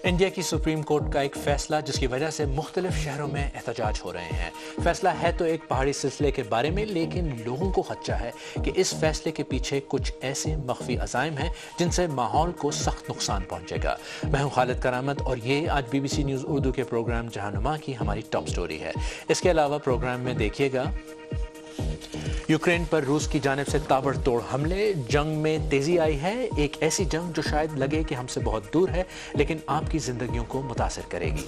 India کی supreme court کا ایک فیصلہ جس کی وجہ سے مختلف شہروں میں احتجاج ہو رہے ہیں۔ فیصلہ ہے تو ایک پہاڑی سلسلے کے بارے میں، لیکن لوگوں کو خدشہ ہے کہ اس فیصلے کے پیچھے کچھ ایسے مخفی عزائم ہیں جن سے ماحول کو سخت نقصان پہنچے گا۔ میں ہوں خالد کرامت اور یہ آج B B C news Urdu کے پروگرام جہانما کی ہماری ٹاپ سٹوری ہے۔ اس کے علاوہ پروگرام میں دیکھیے گا یوکرین پر روس کی جانب سے تابڑ توڑ حملے، جنگ میں تیزی آئی ہے، ایک ایسی جنگ جو شاید لگے کہ ہم سے بہت دور ہے لیکن آپ کی زندگیوں کو متاثر کرے گی۔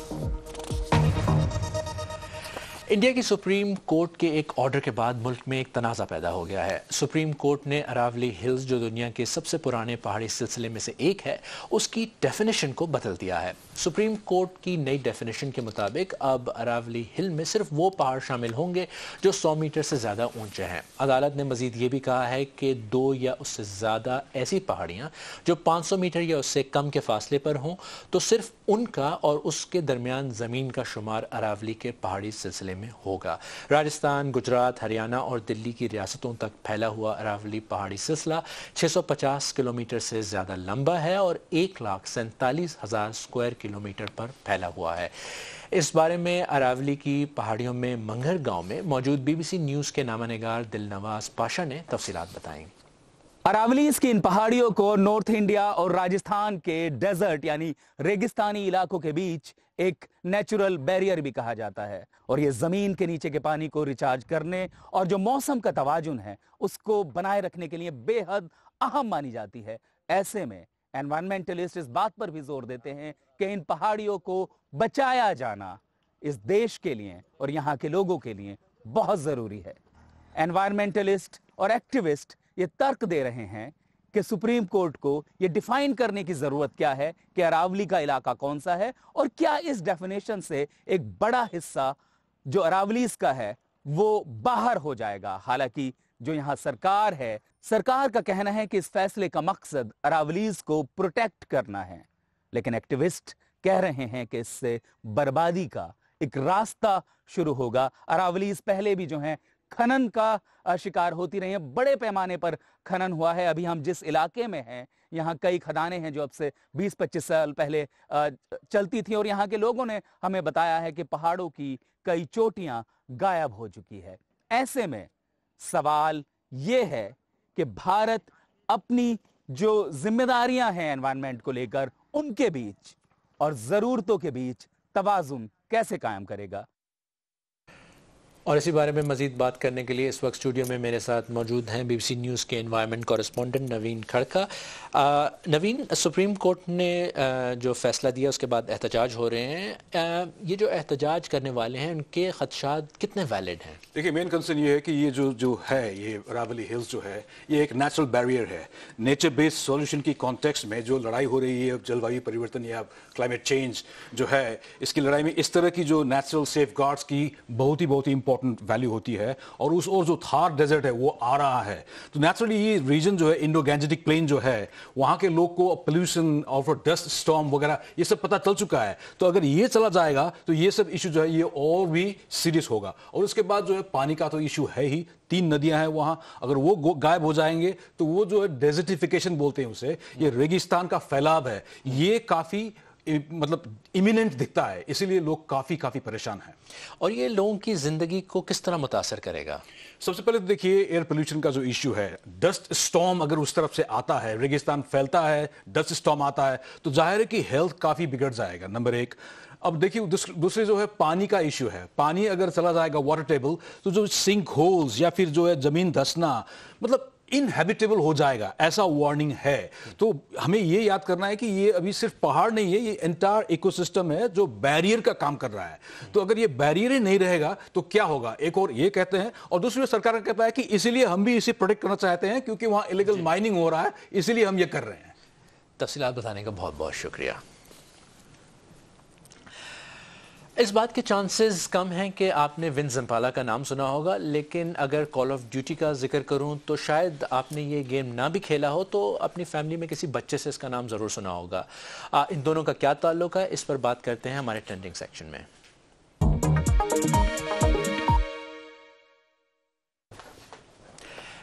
انڈیا کی سپریم کورٹ کے ایک آرڈر کے بعد ملک میں ایک تنازع پیدا ہو گیا ہے۔ سپریم کورٹ نے اراولی ہلز جو دنیا کے سب سے پرانے پہاڑی سلسلے میں سے ایک ہے، اس کی ڈیفینیشن کو بدل دیا ہے۔ سپریم کورٹ کی نئی ڈیفینیشن کے مطابق اب اراولی ہل میں صرف وہ پہاڑ شامل ہوں گے جو 100 میٹر سے زیادہ اونچے ہیں۔ عدالت نے مزید یہ بھی کہا ہے کہ 2 یا اس سے زیادہ ایسی پہاڑیاں جو 500 میٹر یا اس سے کم کے فاصلے پر ہوں تو صرف ان کا اور اس کے درمیان زمین کا شمار اراولی کے پہاڑی سلسلے میں ہوگا۔ راجستھان، گجرات، ہریانہ اور دلی کی ریاستوں تک پھیلا ہوا اراولی پہاڑی سلسلہ 650 کلومیٹر سے زیادہ لمبا ہے اور 1,47,000 اسکوائر کلومیٹر پر پھیلا ہوا ہے۔ اس بارے میں اراولی کی پہاڑیوں میں منگھر گاؤں میں موجود بی بی سی نیوز کے نامہ نگار دل نواز پاشا نے تفصیلات بتائیں۔ اراولیز کی ان پہاڑیوں کو نارتھ انڈیا اور راجستھان کے ڈیزرٹ یعنی ریگستانی علاقوں کے بیچ ایک نیچرل بیریئر بھی کہا جاتا ہے، اور یہ زمین کے نیچے کے پانی کو ریچارج کرنے اور جو موسم کا توازن ہے اس کو بنائے رکھنے کے لیے بے حد اہم مانی جاتی ہے۔ ایسے میں انوائرمنٹلسٹ اس بات پر بھی زور دیتے ہیں کہ ان پہاڑیوں کو بچایا جانا اس دیش کے لیے اور یہاں کے لوگوں کے لیے بہت ضروری ہے۔ انوائرمنٹلسٹ اور ایکٹیوسٹ یہ ترک دے رہے ہیں کہ سپریم کورٹ کو یہ ڈیفائن کرنے کی ضرورت کیا ہے کہ اراولی کا علاقہ کون سا ہے، اور کیا اس ڈیفینیشن سے ایک بڑا حصہ جو اراولیز کا ہے وہ باہر ہو جائے گا۔ حالانکہ جو یہاں سرکار ہے، سرکار کا کہنا ہے کہ اس فیصلے کا مقصد اراولیز کو پروٹیکٹ کرنا ہے، لیکن ایکٹیوسٹ کہہ رہے ہیں کہ اس سے بربادی کا ایک راستہ شروع ہوگا۔ اراولیز پہلے بھی جو ہیں کھنن کا شکار ہوتی رہی ہیں، بڑے پیمانے پر کھنن ہوا ہے۔ ابھی ہم جس علاقے میں ہیں یہاں کئی کھدانیں ہیں جو اب سے 20-25 سال پہلے چلتی تھیں، اور یہاں کے لوگوں نے ہمیں بتایا ہے کہ پہاڑوں کی کئی چوٹیاں غائب ہو چکی ہے۔ ایسے میں سوال یہ ہے کہ بھارت اپنی جو ذمہ داریاں ہیں انوائرمنٹ کو لے کر ان کے بیچ اور ضرورتوں کے بیچ توازن کیسے قائم کرے گا۔ اور اسی بارے میں مزید بات کرنے کے لیے اس وقت اسٹوڈیو میں میرے ساتھ موجود ہیں بی بی سی نیوز کے environment correspondent Naveen Khadka. Naveen, supreme court نے جو فیصلہ دیا اس کے بعد احتجاج ہو رہے ہیں، یہ جو احتجاج کرنے والے ہیں ان کے خدشات کتنے ویلڈ ہیں؟ دیکھیے، مین کنسرن یہ ہے کہ یہ جو ہے یہ اراولی ہلز جو ہے یہ ایک نیچرل بیریئر ہے۔ نیچر بیسڈ سولوشن کی کانٹیکسٹ میں جو لڑائی ہو رہی ہے جلوایو پریورتن یا کلائمیٹ چینج جو ہے، اس کی لڑائی میں اس طرح کی جو نیچرل سیف گارڈز کی بہت ہی امپورٹنٹ ویلیو ہوتی ہے، اور جو تھار ڈیزرٹ ہے وہ آ رہا ہے، تو نیچرلی یہ ریجن جو ہے انڈو گینجیٹک پلین جو ہے وہاں کے لوگ کو پولوشن اور ڈسٹ اسٹارم وغیرہ یہ سب پتہ چل چکا ہے۔ تو اگر یہ چلا جائے گا تو یہ سب ایشو جو ہے یہ اور بھی سیریس ہوگا، اور اس کے بعد جو ہے پانی کا تو ایشو ہے ہی، 3 ندیاں ہیں وہاں، اگر وہ غائب ہو جائیں گے تو وہ جو ہے ڈیزرٹیفیکیشن بولتے ہیں اسے، یہ ریگستان کا پھیلاؤ ہے، یہ کافی ایمیننٹ دکھتا ہے، اسی لیے لوگ کافی پریشان ہیں۔ اور یہ لوگوں کی زندگی کو کس طرح متاثر کرے گا؟ سب سے پہلے دیکھیے ایئر پولوشن کا جو ایشو ہے، ڈسٹ اسٹارم اگر اس طرف سے آتا ہے، ریگستان پھیلتا ہے، ڈسٹ اسٹارم آتا ہے تو ظاہر ہے کہ ہیلتھ کافی بگڑ جائے گا، نمبر 1۔ اب دیکھیے دوسرے جو ہے پانی کا ایشو ہے، پانی اگر چلا جائے گا واٹر ٹیبل تو جو سنک ہولز یا پھر جو ہے زمین دھسنا انہیبیٹیبل ہو جائے گا، ایسا وارننگ ہے۔ تو ہمیں یہ یاد کرنا ہے کہ یہ ابھی صرف پہاڑ نہیں ہے، یہ انٹائر ایکو سسٹم ہے جو بیریئر کا کام کر رہا ہے۔ تو اگر یہ بیریئر ہی نہیں رہے گا تو کیا ہوگا، ایک اور یہ کہتے ہیں، اور دوسری سرکار کا کہتا ہے کہ اسی لیے ہم بھی اسے پروٹیکٹ کرنا چاہتے ہیں کیونکہ وہاں الیگل مائننگ ہو رہا ہے، اسی لیے ہم یہ کر رہے ہیں۔ تفصیلات بتانے کا بہت بہت شکریہ۔ اس بات کے چانسز کم ہیں کہ آپ نے ونس زمپالا کا نام سنا ہوگا، لیکن اگر کال آف ڈیوٹی کا ذکر کروں تو شاید آپ نے یہ گیم نہ بھی کھیلا ہو تو اپنی فیملی میں کسی بچے سے اس کا نام ضرور سنا ہوگا۔ ان دونوں کا کیا تعلق ہے، اس پر بات کرتے ہیں ہمارے ٹرینڈنگ سیکشن میں۔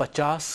50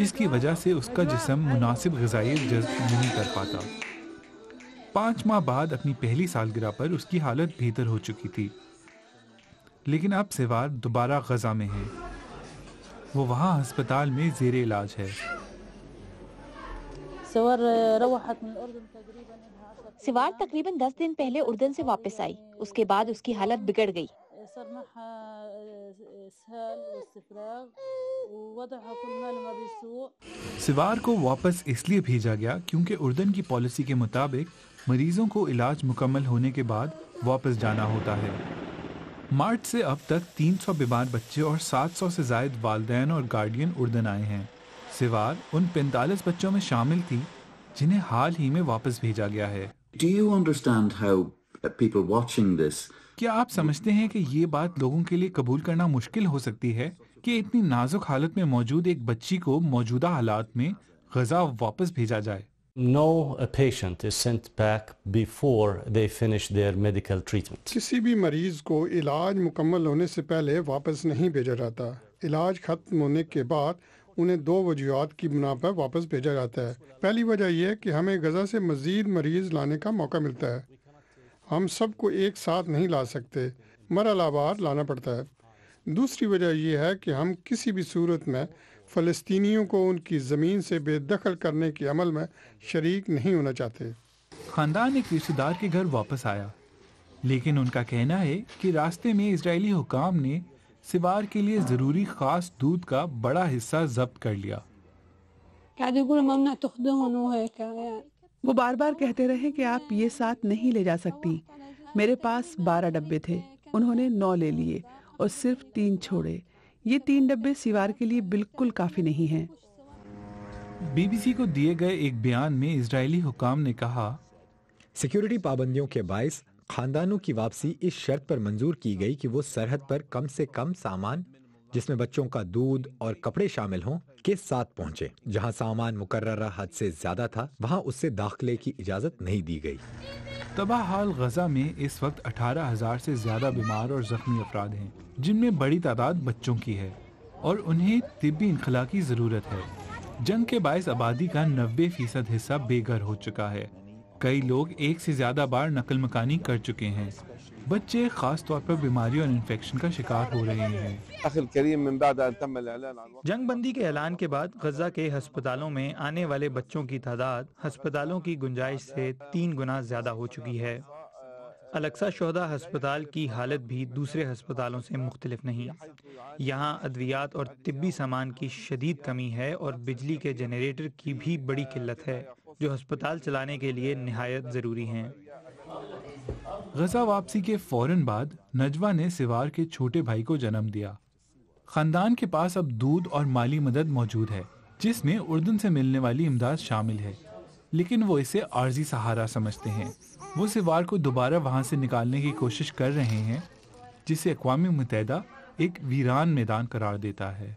جس کی وجہ سے اس کا جسم مناسب غذائیت جذب نہیں کر پاتا۔ 5 ماہ بعد اپنی پہلی سالگرہ پر اس کی حالت بہتر ہو چکی تھی، لیکن اب سوار دوبارہ غزہ میں ہے۔ وہ وہاں ہسپتال میں زیر علاج ہے۔ سوار تقریباً 10 دن پہلے اردن سے واپس آئی، اس کے بعد اس کی حالت بگڑ گئی۔ سوار کو واپس اس لیے بھیجا گیا کیونکہ اردن کی پالیسی کے مطابق مریضوں کو علاج مکمل ہونے کے بعد واپس جانا ہوتا ہے۔ مارچ سے اب تک 300 بیمار بچے اور 700 سے زائد والدین اور گارڈین اردن آئے ہیں۔ سوار ان 45 بچوں میں شامل تھی جنہیں حال ہی میں واپس بھیجا گیا ہے۔ Do you understand how people watching this? کیا آپ سمجھتے ہیں کہ یہ بات لوگوں کے لیے قبول کرنا مشکل ہو سکتی ہے کہ اتنی نازک حالت میں موجود ایک بچی کو موجودہ حالات میں غزہ واپس بھیجا جائے؟ No patient is sent back before they finish their medical treatment. کسی بھی مریض کو علاج مکمل ہونے سے پہلے واپس نہیں بھیجا جاتا۔ علاج ختم ہونے کے بعد انہیں 2 وجوہات کی بنا پر واپس بھیجا جاتا ہے۔ پہلی وجہ یہ ہے کہ ہمیں غزہ سے مزید مریض لانے کا موقع ملتا ہے۔ ہم سب کو ایک ساتھ نہیں لا سکتے، مرحلہ وار لانا پڑتا ہے۔ دوسری وجہ یہ ہے کہ ہم کسی بھی صورت میں فلسطینیوں کو ان کی زمین سے بے دخل کرنے کے عمل میں شریک نہیں ہونا چاہتے۔ خاندان ایک رشتہ دار کے گھر واپس آیا، لیکن ان کا کہنا ہے کہ راستے میں اسرائیلی حکام نے سوار کے لیے ضروری خاص دودھ کا بڑا حصہ ضبط کر لیا۔ وہ بار بار کہتے رہے کہ آپ یہ ساتھ نہیں لے جا سکتی۔ میرے پاس 12 ڈبے تھے، انہوں نے 9 لے لیے اور صرف 3 چھوڑے۔ یہ 3 ڈبے سوار کے لیے بالکل کافی نہیں ہیں۔ بی بی سی کو دیے گئے ایک بیان میں اسرائیلی حکام نے کہا، سیکیورٹی پابندیوں کے باعث خاندانوں کی واپسی اس شرط پر منظور کی گئی کہ وہ سرحد پر کم سے کم سامان، جس میں بچوں کا دودھ اور کپڑے شامل ہوں، کے ساتھ پہنچے۔ جہاں سامان مقررہ حد سے زیادہ تھا وہاں اس سے داخلے کی اجازت نہیں دی گئی۔ تباہ حال غزہ میں اس وقت 18,000 سے زیادہ بیمار اور زخمی افراد ہیں، جن میں بڑی تعداد بچوں کی ہے اور انہیں طبی انخلا کی ضرورت ہے۔ جنگ کے باعث آبادی کا 90% حصہ بے گھر ہو چکا ہے۔ کئی لوگ ایک سے زیادہ بار نقل مکانی کر چکے ہیں۔ بچے خاص طور پر بیماریوں اور انفیکشن کا شکار ہو رہے ہیں۔ جنگ بندی کے اعلان کے بعد غزہ کے ہسپتالوں میں آنے والے بچوں کی تعداد ہسپتالوں کی گنجائش سے 3 گنا زیادہ ہو چکی ہے۔ الاقصی شہداء ہسپتال کی حالت بھی دوسرے ہسپتالوں سے مختلف نہیں۔ یہاں ادویات اور طبی سامان کی شدید کمی ہے اور بجلی کے جنریٹر کی بھی بڑی قلت ہے، جو ہسپتال چلانے کے لیے نہایت ضروری ہیں۔ غزہ واپسی کے فوراً بعد نجوہ نے سوار کے چھوٹے بھائی کو جنم دیا۔ خاندان کے پاس اب دودھ اور مالی مدد موجود ہے، جس میں اردن سے ملنے والی امداد شامل ہے، لیکن وہ اسے عارضی سہارا سمجھتے ہیں۔ وہ سوار کو دوبارہ وہاں سے نکالنے کی کوشش کر رہے ہیں، جسے اقوام متحدہ ایک ویران میدان قرار دیتا ہے۔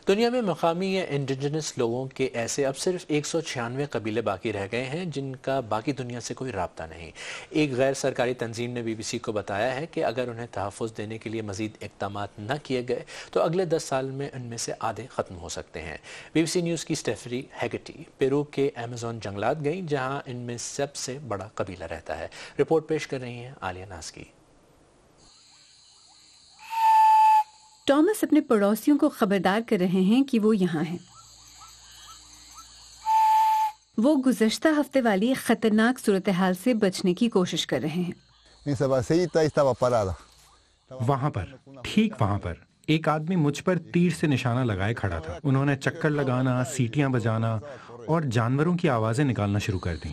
دنیا میں مقامی یا انڈیجنس لوگوں کے ایسے اب صرف 196 قبیلے باقی رہ گئے ہیں جن کا باقی دنیا سے کوئی رابطہ نہیں۔ ایک غیر سرکاری تنظیم نے بی بی سی کو بتایا ہے کہ اگر انہیں تحفظ دینے کے لیے مزید اقدامات نہ کیے گئے تو اگلے 10 سال میں ان میں سے آدھے ختم ہو سکتے ہیں۔ بی بی سی نیوز کی اسٹیفری ہیگٹی پیرو کے ایمیزون جنگلات گئیں جہاں ان میں سب سے بڑا قبیلہ رہتا ہے۔ رپورٹ پیش کر رہی ہیں عالیہ ناسکی۔ ٹامس اپنے پڑوسیوں کو خبردار کر رہے ہیں کہ وہ یہاں ہیں۔ وہ گزشتہ ہفتے والی خطرناک صورتحال سے بچنے کی کوشش کر رہے ہیں۔ وہاں پر، ٹھیک وہاں پر ایک آدمی مجھ پر تیر سے نشانہ لگائے کھڑا تھا۔ انہوں نے چکر لگانا، سیٹیاں بجانا اور جانوروں کی آوازیں نکالنا شروع کر دیں۔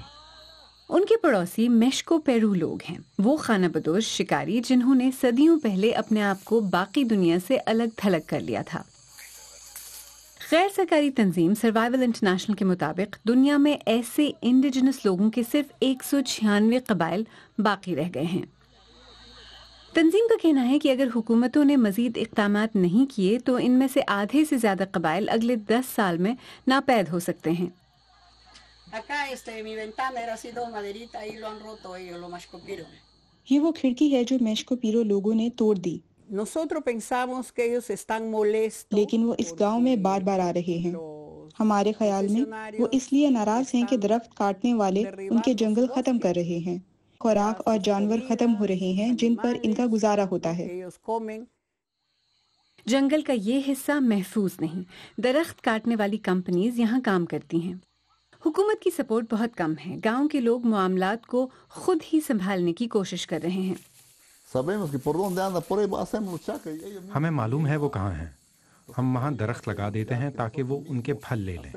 ان کے پڑوسی میشکو پیرو لوگ ہیں۔ وہ خانہ بدوش شکاری جنہوں نے صدیوں پہلے اپنے آپ کو باقی دنیا سے الگ تھلگ کر لیا تھا۔ غیر سرکاری تنظیم سروائیول انٹرنیشنل کے مطابق دنیا میں ایسے انڈیجنس لوگوں کے صرف 196 قبائل باقی رہ گئے ہیں۔ تنظیم کا کہنا ہے کہ اگر حکومتوں نے مزید اقدامات نہیں کیے تو ان میں سے آدھے سے زیادہ قبائل اگلے 10 سال میں ناپید ہو سکتے ہیں۔ یہ وہ کھڑکی ہے جو میشکو پیرو لوگوں نے توڑ دی۔ لیکن وہ اس گاؤں میں بار بار آ رہے ہیں. ہمارے خیال میں وہ اس لیے ناراض ہیں کہ درخت کاٹنے والے ان کے جنگل ختم کر رہے ہیں. خوراک اور جانور ختم ہو رہے ہیں جن پر ان کا گزارا ہوتا ہے. جنگل کا یہ حصہ محفوظ نہیں. درخت کاٹنے والی کمپنیز یہاں کام کرتی ہیں. حکومت کی سپورٹ بہت کم ہے. گاؤں کے لوگ معاملات کو خود ہی سنبھالنے کی کوشش کر رہے ہیں. ہمیں معلوم ہے وہ کہاں ہیں. ہم وہاں درخت لگا دیتے ہیں تاکہ وہ ان کے پھل لے لیں.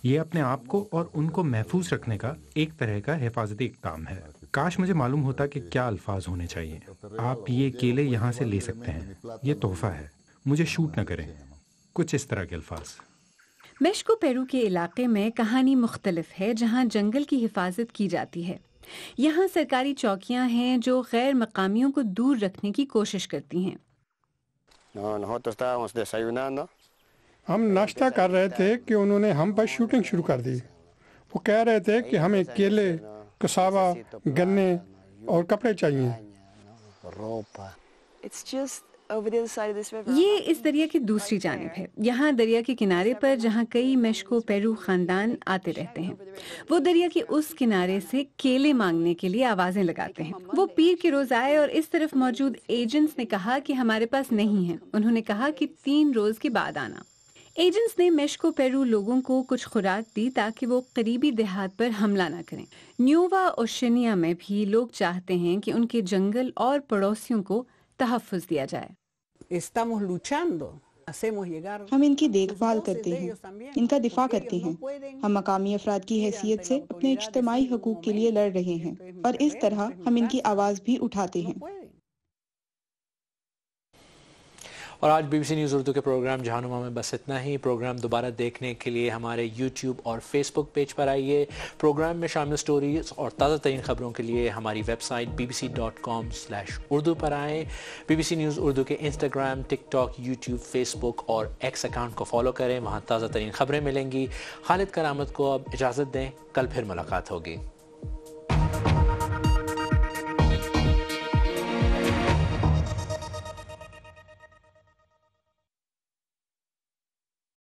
یہ اپنے آپ کو اور ان کو محفوظ رکھنے کا ایک طرح کا حفاظتی اقدام ہے. کاش مجھے معلوم ہوتا کہ کیا الفاظ ہونے چاہیے. آپ یہ کیلے یہاں سے لے سکتے ہیں. یہ تحفہ ہے. مجھے شوٹ نہ کریں. کچھ اس طرح کے الفاظ. میشکو پیرو کے علاقے میں کہانی مختلف ہے جہاں جنگل کی حفاظت کی جاتی ہے. یہاں سرکاری چوکیاں ہیں جو غیر مقامیوں کو دور رکھنے کی کوشش کرتی ہیں. ہم ناشتہ کر رہے تھے کہ انہوں نے ہم پر شوٹنگ شروع کر دی. وہ کہہ رہے تھے کہ ہمیں کیلے، کساوا، گنے اور کپڑے چاہیے. یہ اس دریا کی دوسری جانب ہے. یہاں دریا کے کنارے پر جہاں کئی میشکو پیرو خاندان آتے رہتے ہیں، وہ دریا کے اس کنارے سے کیلے مانگنے کے لیے آوازیں لگاتے ہیں. وہ پیر کے روز آئے اور اس طرف موجود ایجنٹس نے کہا کہ ہمارے پاس نہیں ہے. انہوں نے کہا کہ 3 روز کے بعد آنا. ایجنٹس نے میشکو پیرو لوگوں کو کچھ خوراک دی تاکہ وہ قریبی دیہات پر حملہ نہ کریں. نیووا اوشینیا میں بھی لوگ چاہتے ہیں کہ ان کے جنگل اور پڑوسیوں کو تحفظ دیا جائے. ہم ان کی دیکھ بھال کرتے ہیں، ان کا دفاع کرتے ہیں. ہم مقامی افراد کی حیثیت سے اپنے اجتماعی حقوق کے لیے لڑ رہے ہیں اور اس طرح ہم ان کی آواز بھی اٹھاتے ہیں. اور آج B B C news Urdu کے پروگرام جہانما میں بس اتنا ہی. پروگرام دوبارہ دیکھنے کے لیے ہمارے یوٹیوب اور فیس بک پیج پر آئیے. پروگرام میں شامل سٹوریز اور تازہ ترین خبروں کے لیے ہماری ویب سائٹ bbc.com/urdu پر آئیں. B B C news Urdu کے Instagram, TikTok, YouTube, Facebook اور ایکس اکاؤنٹ کو فالو کریں. وہاں تازہ ترین خبریں ملیں گی. خالد کرامت کو اب اجازت دیں. کل پھر ملاقات ہوگی.